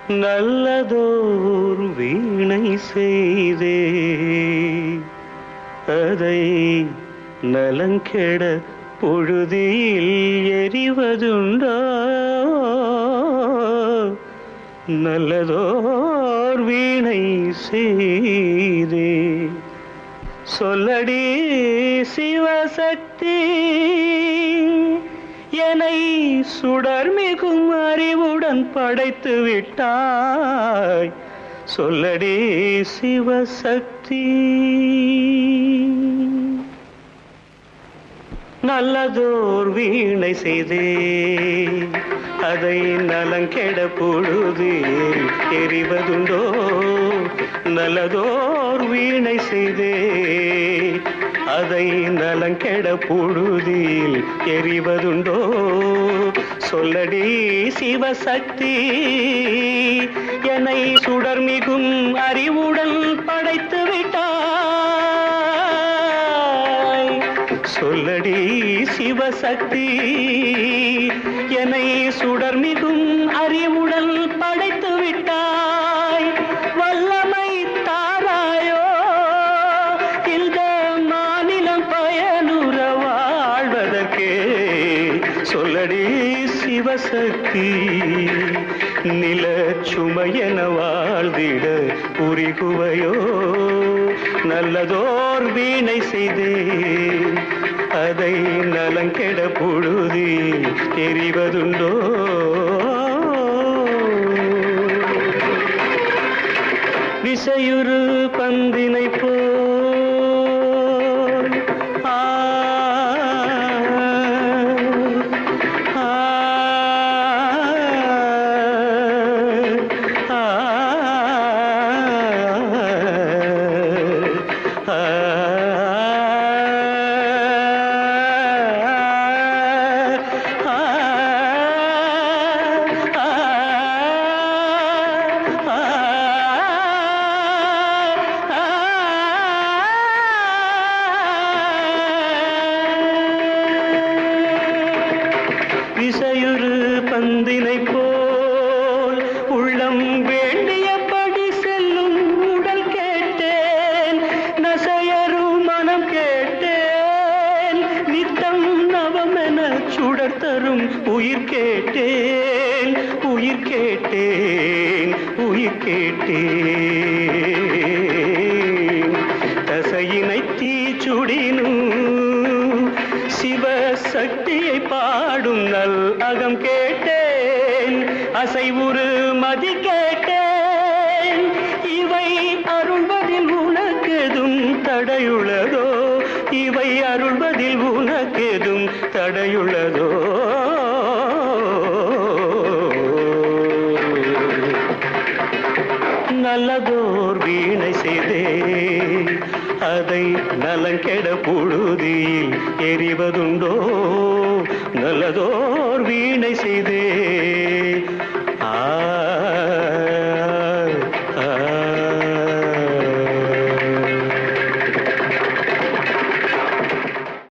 நல்லதோர் வீணை செய்தே அதை நலங்கெட பொழுதில் எறிவதுண்டோ நல்லதோர் வீணை செய்தே சொல்லடி சிவசக்தி என்னை சுடர்மிகும் அறிவுடன் படைத்து விட்டாய் சொல்லடி சிவசக்தி நல்லதோர் வீணை செய்தே அதை நலங்கெட பொழுதில் எறிவதுண்டோ நல்லதோர் வீணை செய்தே அதை நலங்கெட பொழுதில் எறிவதுண்டோ சொல்லடி சிவசக்தி என்னை சுடர்மிகும் அறிவுடன் படைத்து விட்டாய் சொல்லடி சிவசக்தி என்னை சுடர்மிகும் அறிவுடன் படைத்து விட்டாய் வல்லமை தாராயோ இந்த மாநிலம் பயனுற வாழ்வதற்கே சொல்லடி சிவசக்தி நில சுமையென வாழ்ந்திட புரிகுவையோ நல்லதோர் வீணை செய்தே அதை நலங்கெட பொழுதில் எறிவதுண்டோ விசையுறு பந்தினை போல் விசையுறு பந்தினை போல் உள்ளம் வேண்டியபடி செல்லும் உடல் கேட்டேன் நசையரு மனம் கேட்டேன் நித்தம் நவமென சுடர் தரும் உயிர் கேட்டேன் உயிர் கேட்டேன் உயிர் கேட்டேன் தசையினை தீச்சுடினும் சிவசக்தியை பாடும் நல் அகம் கேட்டேன் அசைவுறு மதி கேட்டேன் இவை அருள்வதில் உனக்கெதும் தடையுள்ளதோ இவை அருள்வதில் உனக்கெதும் தடையுள்ளதோ நல்லதோர் வீணை செய்தே அதை நலங்கெட பொழுதில் எறிவதுண்டோ நல்லதோர் வீணை செய்தே